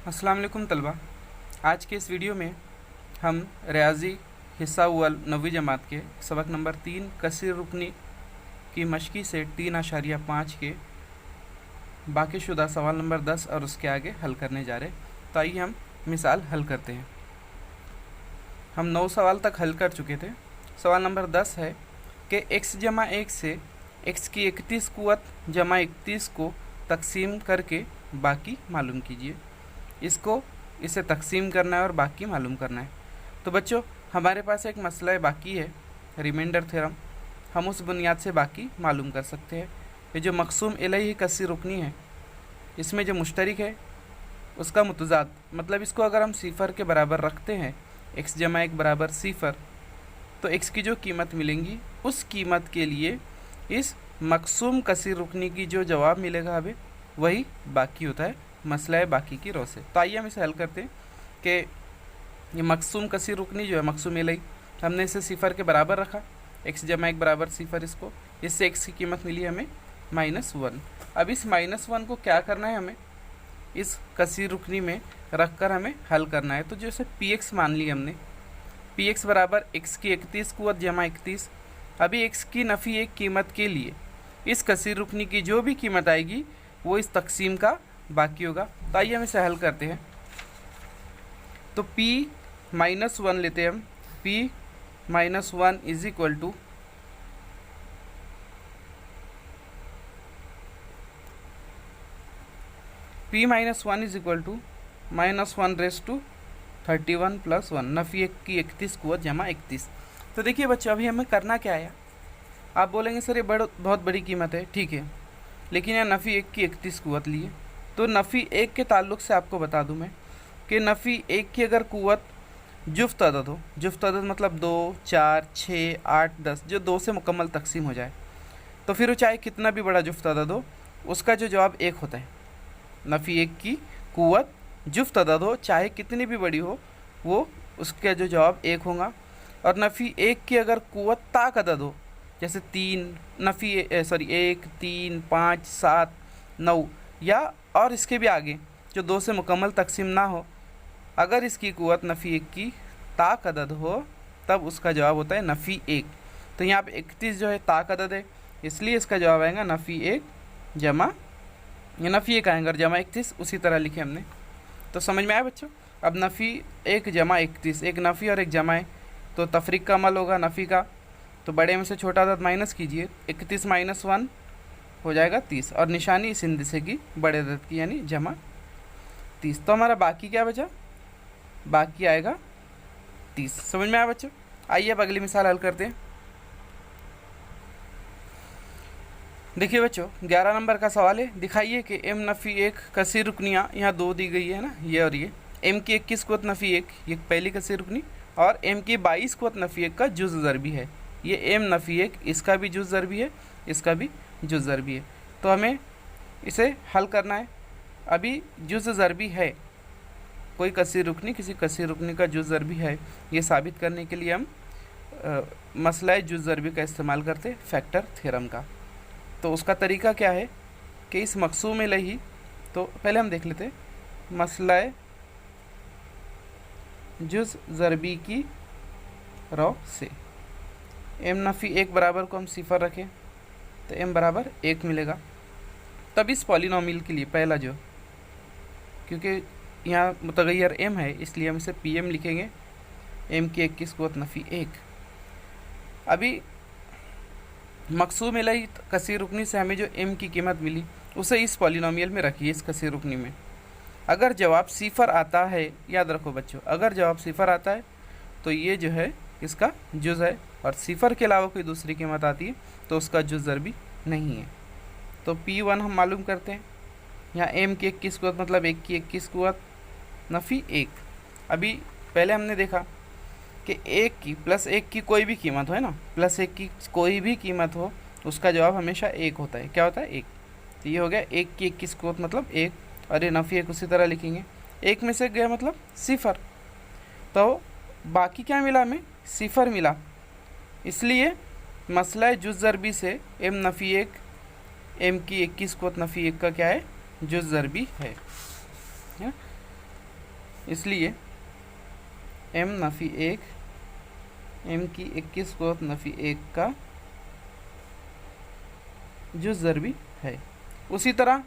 अस्सलाम वालेकुम तलबा। आज के इस वीडियो में हम रियाजी हिस्सा अव्वल 9वीं जमात के सबक नंबर 3 कसीर रुकनी की मशकी से 3.5 के बाकीशुदा सवाल नंबर 10 और उसके आगे हल करने जा रहे। तो आइए हम मिसाल हल करते हैं। हम 9 सवाल तक हल कर चुके थे। सवाल नंबर 10 है कि x जमा 1 से x की 31 कुव्वत जमा 31 को तकसीम करके बाकी मालूम कीजिए। इसे तकसीम करना है और बाकी मालूम करना है। तो बच्चों, हमारे पास एक मसला बाकी है, रिमाइंडर थ्योरम। हम उस बुनियाद से बाकी मालूम कर सकते हैं। ये जो मकसूम इलैहि कसीर रुकनी है, इसमें जो मुश्तरिक है उसका मुतज़ाद, मतलब इसको अगर हम सिफ़र के बराबर रखते हैं, x जमा 1 बराबर सिफ़र, तो x की जो कीमत मिलेंगी उस कीमत के लिए इस मकसूम कसीर रुकनी की जो जवाब मिलेगा हमें वही बाकी होता है, मसला है बाकी की रो से। तो आइए हम इसे हल करते हैं कि ये मकसूम कसीर रुकनी जो है मकसूम इलैहि, हमने इसे सिफ़र के बराबर रखा, x जमा 1 बराबर सिफ़र, इससे x की कीमत मिली हमें -1। अब इस -1 को क्या करना है, हमें इस कसीर रुकनी में रख कर हमें हल करना है। तो जैसे px मान ली हमने, px बराबर x की 31 कुव्वत जमा 31। अभी x की नफ़ी एक कीमत के लिए इस कसीर रुकनी की जो भी कीमत आएगी वो इस तकसीम का बाकी होगा। तो आइए हम इसे हल करते हैं। तो p-1 लेते हैं हम। p-1 is equal to p-1 is equal to -1/31 + 1, नफ़ी एक की 31 कुव्वत जमा 31। तो देखिए बच्चों, अभी हमें करना क्या है। आप बोलेंगे सर ये बहुत बड़ी कीमत है, ठीक है, लेकिन यहाँ नफ़ी एक की 31 कुव्वत ली है। तो नफ़ी एक के ताल्लुक़ से आपको बता दूं मैं कि नफ़ी एक की अगर कुव्वत जुफ्त अदद हो, जुफ्त अदद मतलब 2, 4, 6, 8, 10, जो 2 से मुकम्मल तकसीम हो जाए, तो फिर वो चाहे कितना भी बड़ा जुफ्त अदद हो, उसका जो जवाब 1 होता है। नफ़ी एक की कुव्वत जुफ्त अदद हो, चाहे कितनी भी बड़ी हो, वो उसका जो जवाब 1 होगा। और नफ़ी एक की अगर कुव्वत ताक अदद हो, जैसे 3, 1, 3, 5, 7, 9 या और इसके भी आगे जो 2 से मुकम्मल तकसीम ना हो, अगर इसकी कुव्वत नफ़ी एक की ताक अदद हो, तब उसका जवाब होता है नफ़ी 1। तो यहाँ पे 31 जो है ताक अदद है, इसलिए इसका जवाब आएगा नफ़ी 1 जमा, ये नफ़ी 1 आएगा और जमा 31 उसी तरह लिखे हमने। तो समझ में आया बच्चों। अब नफ़ी 1 जमा 31, एक नफ़ी और एक जमा है, तो तफरीक का अमल होगा नफ़ी का। तो बड़े में से छोटा अदद माइनस कीजिए, 31 - 1 हो जाएगा 30, और निशानी इस हिंदसे की बड़े अदद की यानी जमा 30। तो हमारा बाकी क्या बचा, बाकी आएगा 30। समझ में आया बच्चों। आइए अब अगली मिसाल हल करते हैं। देखिए बच्चों, 11 नंबर का सवाल है। दिखाइए कि m नफ़ी 1 कसीर रुकनियाँ यहाँ 2 दी गई है ना, ये और ये। m की 21 कुव्वत नफ़ी 1, ये पहली कसीर रुकनी, और m की 22 कुव्वत नफ़ी 1 का जुज़ ज़रबी है। ये m नफ़ी 1, इसका भी जुज़ ज़रबी है, इसका भी जुज़ ज़रबी है। तो हमें इसे हल करना है। अभी जुज़ ज़रबी है, कोई कसीर रुकनी किसी कसीर रुकनी का जुज़ ज़रबी है, ये साबित करने के लिए हम मसला जुज़ ज़रबी का इस्तेमाल करते हैं, फैक्टर थ्योरम का। तो उसका तरीका क्या है कि इस मकसूम इलैहि, तो पहले हम देख लेते हैं मसला जुज़ ज़रबी की रो से। m नफ़ी 1 बराबर को हम सिफ़र रखें तो m बराबर 1 मिलेगा। तब इस पॉलिनोमियल के लिए पहला जो, क्योंकि यहाँ मुतग़य्यर m है इसलिए हम इसे pm लिखेंगे, m की 21 कुव्वत नफ़ी 1। अभी मकसूम इलैहि कसीर रुकनी से हमें जो m की कीमत मिली उसे इस पॉलिनोमियल में रखिए, इस कसीर रुकनी में। अगर जवाब सिफ़र आता है, याद रखो बच्चों, अगर जवाब सिफ़र आता है तो ये जो है इसका जुज़ है, और सिफ़र के अलावा कोई दूसरी कीमत आती है तो उसका जुज़ ज़रबी नहीं है। तो p1 हम मालूम करते हैं। यहाँ m की 21 कुव्वत मतलब 1 की 21 कुव्वत नफ़ी 1। अभी पहले हमने देखा कि 1 की प्लस 1 की कोई भी कीमत हो, है ना, प्लस 1 की कोई भी कीमत हो, उसका जवाब हमेशा 1 होता है। क्या होता है? 1। तो ये हो गया 1 की 21 कुव्वत मतलब 1, और ये नफ़ी 1 उसी तरह लिखेंगे, 1 में से गया मतलब सिफ़र। तो बाकी क्या मिला हमें? सिफ़र मिला। इसलिए मसला जुज़ ज़रबी से m नफ़ी 1, m की 21 कुव्वत नफ़ी 1 का क्या है? जुज़ ज़रबी है। इसलिए m नफ़ी 1 m की 21 कुव्वत नफ़ी 1 का जुज़ ज़रबी है। उसी तरह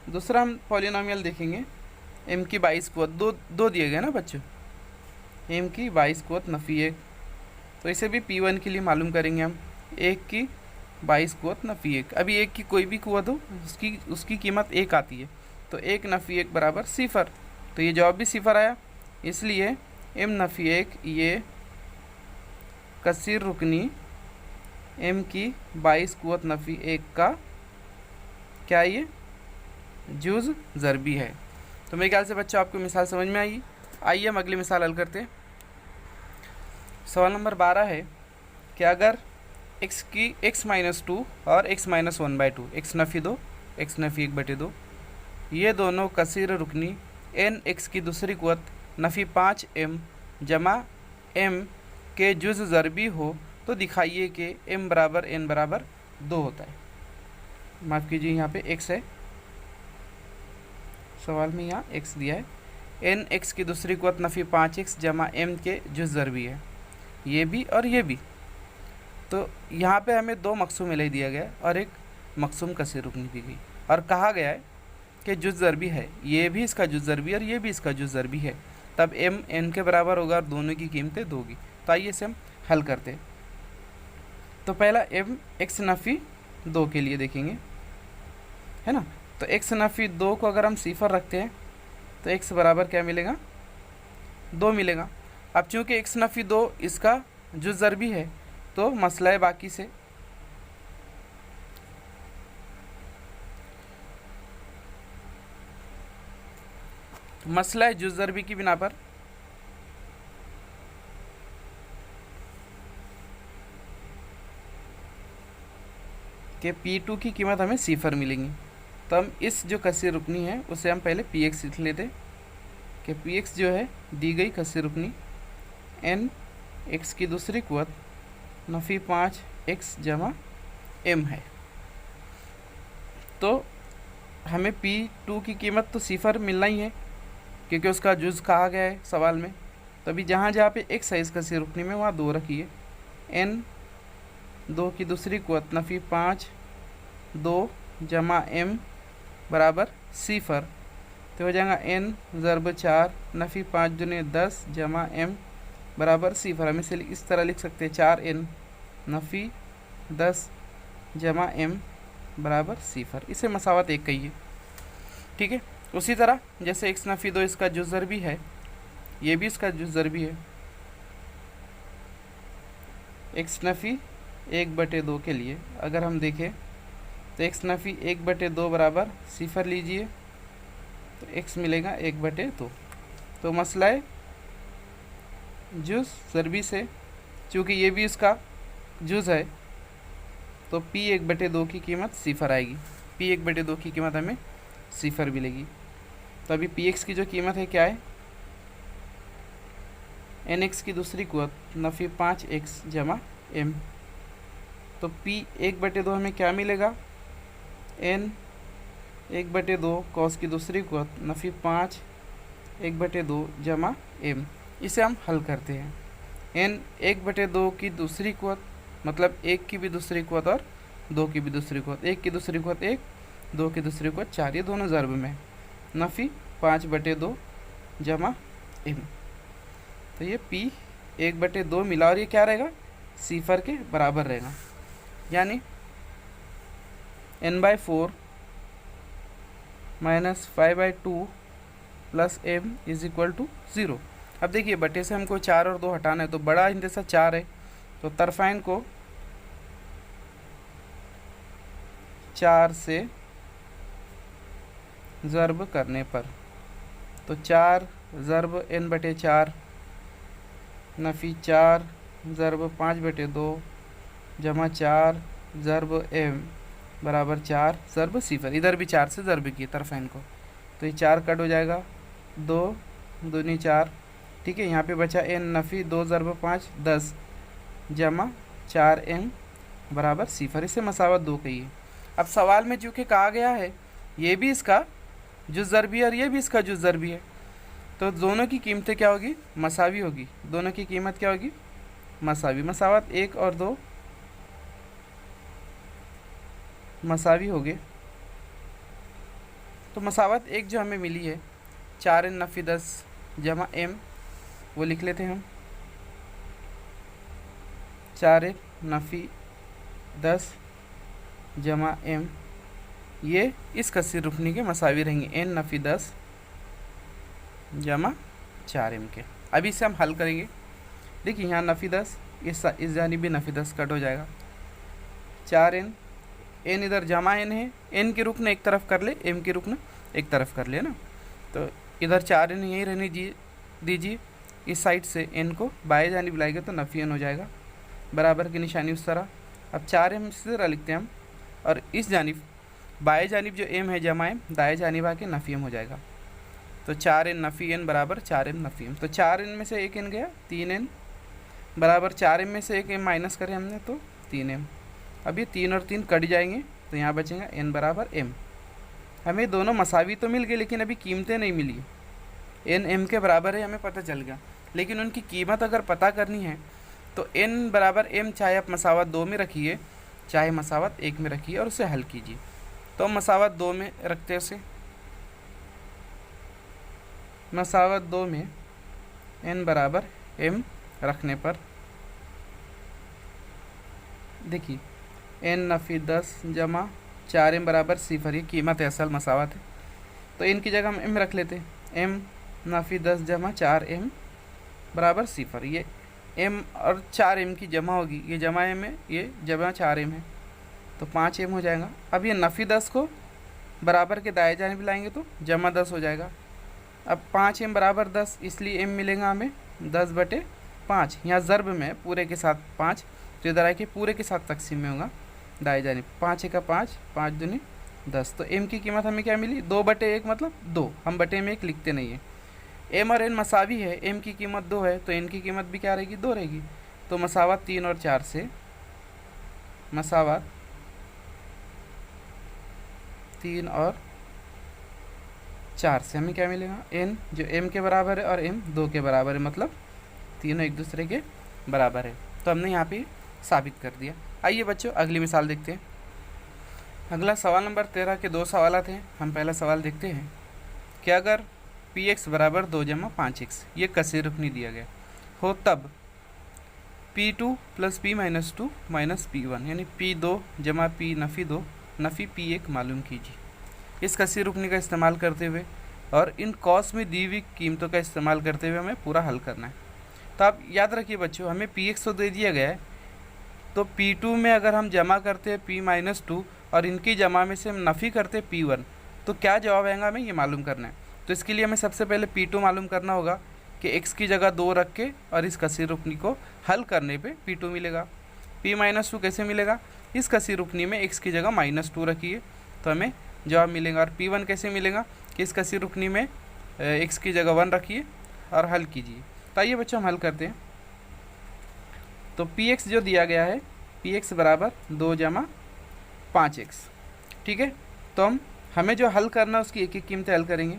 दूसरा हम पॉलिनोमियल देखेंगे, m की 22 कुव्वत, दो दिए गए ना बच्चों, m की 22 कुव्वत नफ़ी 1, तो इसे भी P1 के लिए मालूम करेंगे हम। 1 की 22 कुव्वत नफ़ी 1, अभी 1 की कोई भी कुव्वत हो उसकी कीमत 1 आती है, तो 1 नफ़ी 1 बराबर सिफर, तो ये जवाब भी सिफर आया। इसलिए m नफ़ी 1 ये कसीर रुकनी m की 22 कुव्वत नफ़ी 1 का क्या, ये जुज़ ज़रबी है। तो मेरे ख्याल से बच्चों आपको मिसाल समझ में आई। आइए हम अगली मिसाल हल करते हैं। सवाल नंबर 12 है कि अगर x की x-2 और x-1/2, x नफ़ी 2 x नफ़ी 1/2, ये दोनों कसीर रुकनी n x की दूसरी कुव्वत नफ़ी 5m जमा m के जुज़ ज़रबी हो, तो दिखाइए कि m बराबर n बराबर 2 होता है। माफ़ कीजिए, यहाँ पे x है, सवाल में यहाँ x दिया है। n x की दूसरी कुव्वत नफ़ी 5x जमा m के जुज़ ज़रबी है, ये भी और ये भी। तो यहाँ पे हमें दो मक़सूम इलही दिया गया और एक मक़सूम कसीर रुकनी दी गई, और कहा गया है कि जुज़ ज़रबी है, ये भी इसका जुज़ ज़रबी और ये भी इसका जुज़ ज़रबी है, तब m n के बराबर होगा और दोनों की कीमतें 2 होगी। तो आइए इसे हम हल करते हैं। तो पहला m x नफ़ी 2 के लिए देखेंगे, है ना। तो x नफ़ी 2 को अगर हम सिफर रखते हैं तो x बराबर क्या मिलेगा, 2 मिलेगा। अब चूँकि x नफ़ी 2 इसका जुज़ ज़रबी है, तो मसला है बाकी से, मसला है जुज़ ज़रबी की बिना पर कि P2 की कीमत हमें सिफर मिलेंगी। तो हम इस जो कसीर रुकनी है उसे हम पहले Px लिख लेते कि Px जो है दी गई कसीर रुकनी n x की दूसरी कुव्वत नफ़ी 5x जमा m है। तो हमें P2 की कीमत तो सिफर मिलना ही है, क्योंकि उसका जुज़ कहा गया है सवाल में। तभी जहाँ जहाँ पे x है इस कसीर रुकनी में, वहाँ 2 रखिए। n 2 की दूसरी कुव्वत नफ़ी 5 2 जमा m बराबर सिफर, तो हो जाएगा n ज़रब 4 नफ़ी 5 दूनी 10 जमा m बराबर सिफर। हम इसे इस तरह लिख सकते हैं 4n नफ़ी 10 जमा m बराबर सिफर, इसे मसावत 1 कहिए, ठीक है। उसी तरह जैसे x नफ़ी 2 इसका जुज़ ज़रबी है, ये भी इसका जुज़ ज़रबी है। x नफ़ी 1/2 के लिए अगर हम देखें तो x नफ़ी 1/2 बराबर सिफर लीजिए, तो x मिलेगा 1/2। तो मसला है जुज़ ज़रबी से, चूँकि ये भी इसका जुज़ है, तो P 1/2 की कीमत सिफर आएगी। P 1/2 की कीमत हमें सिफर मिलेगी। तो अभी Px की जो कीमत है क्या है, nx की दूसरी कुव्वत नफ़ी 5x जमा m, तो P 1/2 हमें क्या मिलेगा, n 1/2 कॉस की दूसरी कुव्वत नफ़ी 5 1/2 जमा m। इसे हम हल करते हैं। n 1/2 की दूसरी कुव्वत मतलब 1 की भी दूसरी कुव्वत और 2 की भी दूसरी कुव्वत, 1 की दूसरी कुव्वत 1, 2 की दूसरी कुव्वत 4, ये दोनों ज़रब में नफ़ी 5/2 जमा m। तो ये P 1/2 मिला और ये क्या रहेगा, सिफर के बराबर रहेगा, यानी n/4 - 5/2 plus m is equal to 0। अब देखिए बटे से हमको 4 और 2 हटाना है, तो बड़ा हिंदसा 4 है, तो तरफ़ैन को 4 से ज़रब करने पर, तो 4 ज़रब n/4 नफ़ी 4 ज़रब 5/2 जमा 4 ज़रब m बराबर 4 ज़रब सिफर। इधर भी 4 से ज़रब किए तरफ़ैन को, तो ये 4 कट हो जाएगा, 2 दूनी 4, ठीक है। यहाँ पे बचा n नफ़ी 2 ज़रब 5 10 जमा 4m बराबर सिफर, इसे मसावत 2 कहिए। अब सवाल में चूँकि कहा गया है ये भी इसका जुज़ ज़रबी है और ये भी इसका जुज़ ज़रबी है, तो दोनों की कीमतें क्या होगी, मसावी होगी। दोनों की कीमत क्या होगी, मसावी। मसावत 1 और 2 मसावी हो गए। तो मसावत 1 जो हमें मिली है 4n नफ़ी 10 जमा m, वो लिख लेते हैं हम। 4n नफ़ी 10 जमा m, ये इस कसीर रुकनी के मसावी रहेंगे, n नफ़ी 10 जमा 4m के। अभी इसे हम हल करेंगे। देखिए यहाँ नफ़ी 10, इस जानिब भी नफ़ी 10 कट हो जाएगा। 4n, n इधर जमा n है, n के रुकन एक तरफ कर ले, m के रुकन एक तरफ कर ले ना। तो इधर 4n यहीं रहने दीजिए। इस साइड से n को बाएं जानिब लाएंगे तो नफ़ी n हो जाएगा, बराबर की निशानी उस तरह। अब 4m इस तरह लिखते हैं हम, और इस जानिब बाएं जानिब जो m है जमा m, दाएं जानिब आके नफ़ी m हो जाएगा। तो 4n नफ़ी n बराबर 4m नफ़ी m। तो 4n में से एक n गया, 3n बराबर 4m में से एक m माइनस करें हमने तो 3m। अब ये 3 और 3 कट जाएंगे तो यहाँ बचेगा n बराबर m। हमें दोनों मसावी तो मिल गए, लेकिन अभी कीमतें नहीं मिली। n m के बराबर है हमें पता चल गया, लेकिन उनकी कीमत अगर पता करनी है तो n बराबर m चाहे आप मसावत 2 में रखिए चाहे मसावत 1 में रखिए और उसे हल कीजिए। तो हम मसावत 2 में रखते हैं उसे। मसावत 2 में n बराबर m रखने पर देखिए n नफ़ी 10 जमा 4m बराबर 0, ये कीमत है, असल मसावत है। तो n की जगह हम m रख लेते हैं। m नफ़ी 10 जमा 4m बराबर 0। ये m और 4m की जमा होगी, ये जमा m है, ये जमा 4m है, तो 5m हो जाएगा। अब ये नफ़ी 10 को बराबर के दाएं जानिब लाएंगे तो जमा 10 हो जाएगा। अब 5m बराबर 10, इसलिए m मिलेगा हमें 10/5। यहाँ ज़र्ब में पूरे के साथ 5, तो इधर आके पूरे के साथ तकसीम में होगा दाएं जानिब। 5 1 5, 5 दूनी 10। तो m की कीमत हमें क्या मिली, 2/1 मतलब 2। हम बटे में 1 लिखते नहीं है। m और n मसावी है, m की कीमत 2 है तो n की कीमत भी क्या रहेगी, 2 रहेगी। तो मसावत 3 और 4 से, मसावत 3 और 4 से हमें क्या मिलेगा, n जो m के बराबर है और m 2 के बराबर है, मतलब तीनों एक दूसरे के बराबर है। तो हमने यहाँ पे साबित कर दिया। आइए बच्चों अगली मिसाल देखते हैं। अगला सवाल नंबर 13 के 2 सवाल हैं। हम पहला सवाल देखते हैं कि अगर px बराबर 2 जमा 5x ये कसीर रुकनी दिया गया हो, तब p2 plus p minus 2 minus p1 यानी p2 जमा p नफ़ी 2 नफ़ी p1 मालूम कीजिए। इस कसीर रुकनी का इस्तेमाल करते हुए और इन कॉस में दी हुई कीमतों का इस्तेमाल करते हुए हमें पूरा हल करना है। तो आप याद रखिए बच्चों, हमें px तो दे दिया गया है, तो p2 में अगर हम जमा करते हैं p माइनस 2 और इनकी जमा में से हम नफ़ी करते हैं p1, तो क्या जवाब आएगा हमें ये मालूम करना है। तो इसके लिए हमें सबसे पहले p2 मालूम करना होगा कि x की जगह 2 रख के और इस कसीर रुकनी को हल करने पे p2 मिलेगा। p माइनस 2 कैसे मिलेगा, इस कसीर रुकनी में x की जगह माइनस 2 रखिए तो हमें जवाब मिलेगा। और p1 कैसे मिलेगा कि इस कसीर रुकनी में x की जगह 1 रखिए और हल कीजिए। तो आइए बच्चों हम हल करते हैं। तो px जो दिया गया है, px बराबर 2 जमा 5x, ठीक है। तो हमें जो हल करना है उसकी एक एक कीमतें हल करेंगे।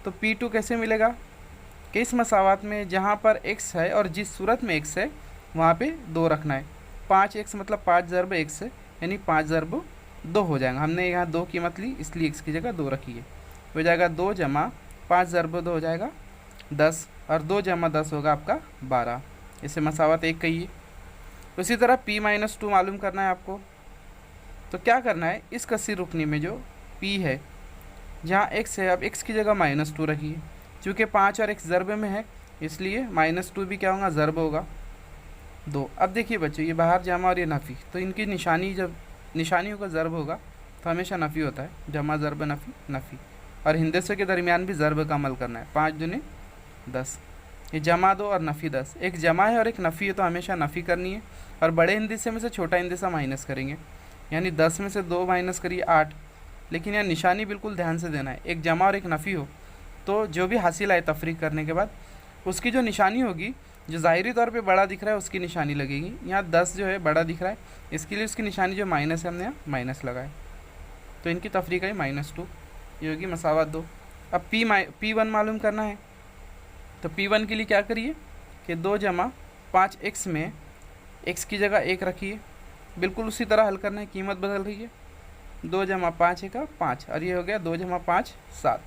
तो p2 कैसे मिलेगा कि इस मसावत में जहाँ पर x है और जिस सूरत में x है वहाँ पे 2 रखना है। 5x मतलब 5 ज़रब x है, यानी 5 ज़रब 2 हो जाएगा। हमने यहाँ 2 कीमत ली इसलिए x की जगह 2 रखी है। हो जाएगा 2 जमा 5 ज़रब 2 हो जाएगा 10, और 2 जमा 10 होगा आपका 12। इसे मसावत 1 कहिए। उसी तरह p माइनस 2 मालूम करना है आपको। तो क्या करना है, इस कसीर रुकनी में जो p है जहाँ x है, अब x की जगह माइनस 2 रखिए। चूँकि 5 और x ज़रब में है इसलिए माइनस 2 भी क्या होगा, ज़रब होगा 2। अब देखिए बच्चों, ये बाहर जमा और ये नफ़ी, तो इनकी निशानी जब निशानियों का ज़रब होगा तो हमेशा नफ़ी होता है, जमा ज़रब नफ़ी नफ़ी। और हिंदसे के दरमियान भी ज़रब का अमल करना है। 5 दूनी 10, ये जमा 2 और नफ़ी 10। एक जमा है और एक नफ़ी है तो हमेशा नफ़ी करनी है, और बड़े हिंदसे में से छोटा हिंदसा माइनस करेंगे, यानी 10 में से 2 माइनस करिए 8। लेकिन यह निशानी बिल्कुल ध्यान से देना है, एक जमा और एक नफ़ी हो तो जो भी हासिल आए तफरीक करने के बाद उसकी जो निशानी होगी, जो ज़ाहिरी तौर पे बड़ा दिख रहा है उसकी निशानी लगेगी। यहाँ 10 जो है बड़ा दिख रहा है, इसके लिए उसकी निशानी जो माइनस है हमने यहाँ माइनस लगाए, तो इनकी तफरीक आई -2, ये होगी मसावत 2। अब p1 मालूम करना है, तो P1 के लिए क्या करिए कि 2 जमा 5x में x की जगह 1 रखिए, बिल्कुल उसी तरह हल करना है, कीमत बदल रही है। 2 जमा 5 का 5 और ये हो गया 2 जमा 5 7।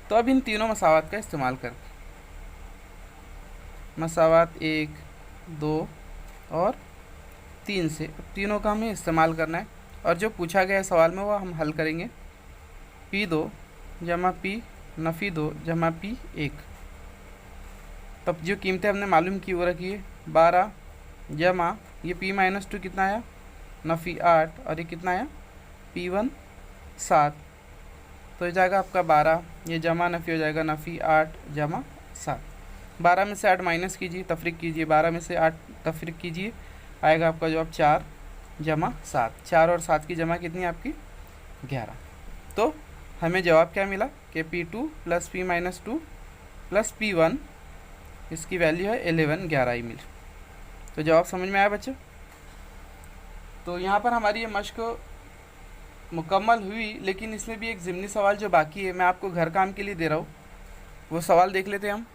तो अब इन तीनों मसावात का इस्तेमाल करके मसावात 1 2 और 3 से तीनों का हमें इस्तेमाल करना है और जो पूछा गया है सवाल में वो हम हल करेंगे। P2 जमा P नफ़ी 2 जमा P1। तब जो कीमतें हमने मालूम की वो रखी है 12 जमा ये P-2 कितना आया नफ़ी 8 और ये कितना आया P1 7। तो ये जाएगा आपका 12, ये जमा नफ़ी हो जाएगा नफ़ी 8 जमा 7। 12 में से 8 माइनस कीजिए, तफरीक कीजिए, 12 में से 8 तफरीक कीजिए, आएगा आपका जवाब 4 जमा 7। 4 और 7 की जमा कितनी है आपकी 11। तो हमें जवाब क्या मिला कि P2 plus P-2 plus P1 इसकी वैल्यू है 11 11 ही मिल। तो जवाब समझ में आया बच्चों। तो यहाँ पर हमारी ये मश्क मुकम्मल हुई, लेकिन इसमें भी एक ज़िमनी सवाल जो बाकी है मैं आपको घर काम के लिए दे रहा हूँ, वो सवाल देख लेते हैं हम।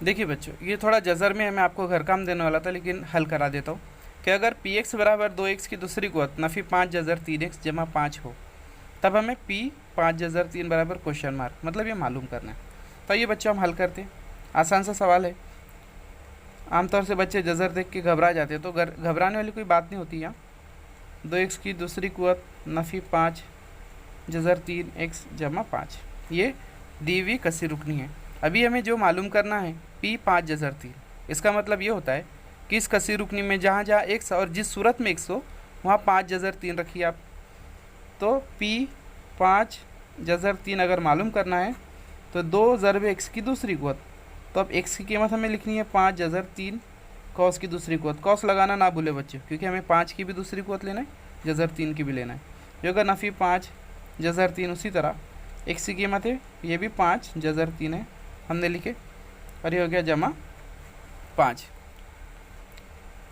देखिए बच्चों, ये थोड़ा जज़र में है, मैं आपको घर काम देने वाला था लेकिन हल करा देता हूँ कि अगर Px बराबर 2x की दूसरी कुव्वत नफ़ी 5 जज़र 3x जमा 5 हो, तब हमें P 5 जज़र 3 बराबर क्वेश्चन मार्क, मतलब ये मालूम करना है। तो ये बच्चों हम हल करते हैं, आसान सा सवाल है। आमतौर से बच्चे जज़र देख के घबरा जाते हैं, तो घबराने वाली कोई बात नहीं होती। यहाँ 2x की दूसरी कुव्वत नफ़ी 5 जज़र 3x जमा 5 ये दी हुई कसी रुकनी है। अभी हमें जो मालूम करना है P 5 जज़र 3, इसका मतलब ये होता है कि इस कसी रुकनी में जहाँ जहाँ x और जिस सूरत में x हो वहाँ 5 जज़र 3 रखिए आप। तो P 5 जज़र 3 अगर मालूम करना है तो 2 ज़रब x की दूसरी कुव्वत, तो अब x की कीमत हमें लिखनी है 5 जज़र 3 कॉस की दूसरी कुव्वत। कॉस लगाना ना भूले बच्चे, क्योंकि हमें 5 की भी दूसरी कुव्वत लेना है, जज़र 3 की भी लेना है। जो अगर नफ़ी 5 जज़र 3, उसी तरह x की कीमत है ये भी 5 जज़र 3 है, हमने लिखे, और ये हो गया जमा 5।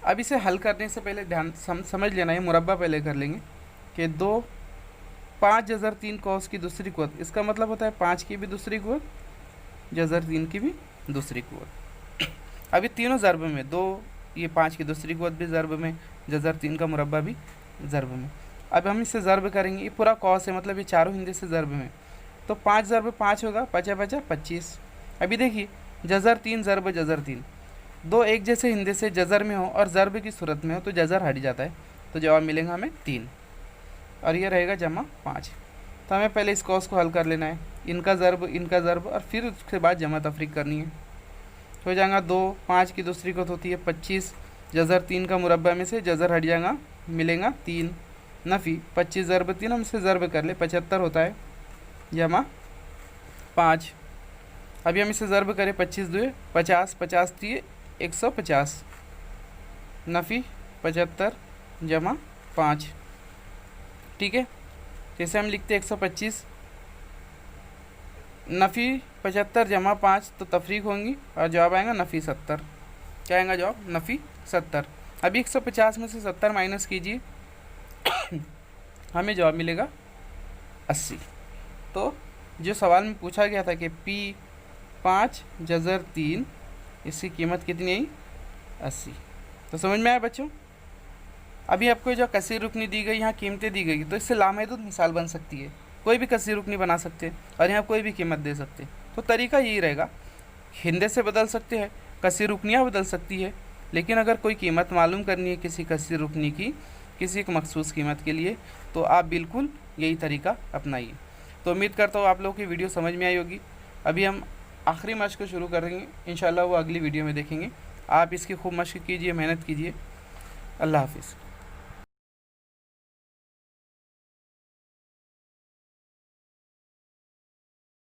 अब इसे हल करने से पहले ध्यान समझ लेना है, मुरब्बा पहले कर लेंगे कि 2 5 जज़र 3 कॉस की दूसरी कुव्वत, इसका मतलब होता है 5 की भी दूसरी कुव्वत जज़र 3 की भी दूसरी कुव्वत। अभी तीनों ज़रब में, 2 ये 5 की दूसरी कुव्वत भी ज़रब में, जज़र 3 का मुरब्बा भी ज़रब में। अब हम इससे ज़रब करेंगे, ये पूरा कॉस है, मतलब ये चारों हिंदे से ज़रब में। तो 5 ज़रब 5 होगा, 5 5 25। अभी देखिए जज़र 3 ज़रब जज़र 3, दो एक जैसे हिंदे से जज़र में हो और ज़रब की सूरत में हो तो जज़र हट जाता है, तो जवाब मिलेगा हमें 3 और ये रहेगा जमा 5। तो हमें पहले इस कॉस को हल कर लेना है, इनका ज़रब और फिर उसके बाद जमा तफरीक करनी है। हो जाएगा 2 5 की दूसरी कुव्वत होती है 25 जज़र 3 का मुरब्बा में से जज़र हट जाएगा, मिलेगा 3 नफ़ी 25 ज़रब 3, हम इसे ज़रब कर ले 75 होता है जमा 5। अभी हम इसे ज़रब करें 25 2 50 50 3 150 नफ़ी 75 जमा 5। ठीक है, जैसे हम लिखते 125 नफ़ी 75 जमा 5, तो तफरीक होंगी और जवाब आएगा नफ़ी 70। क्या आएगा जवाब नफ़ी 70। अभी 150 में से 70 माइनस कीजिए हमें जवाब मिलेगा 80। तो जो सवाल में पूछा गया था कि P 5 जज़र 3 इसकी कीमत कितनी आई 80। तो समझ में आया बच्चों। अभी आपको जो कसीर रुकनी दी गई, यहाँ कीमतें दी गई, तो इससे लामहदूद मिसाल बन सकती है, कोई भी कसीर रुकनी बना सकते हैं और यहाँ कोई भी कीमत दे सकते हैं। तो तरीका यही रहेगा, हिंदे से बदल सकते हैं, कसीर रुकनियाँ बदल सकती है, लेकिन अगर कोई कीमत मालूम करनी है किसी कसीर रुकनी की, किसी एक मखसूस कीमत के लिए, तो आप बिल्कुल यही तरीका अपनाइए। तो उम्मीद करता हूँ आप लोगों की वीडियो समझ में आई होगी। अभी हम आखिरी मश्क को शुरू करेंगे, इंशाल्लाह वो अगली वीडियो में देखेंगे। आप इसकी खूब मश्क कीजिए, मेहनत कीजिए। अल्लाह हाफिज़।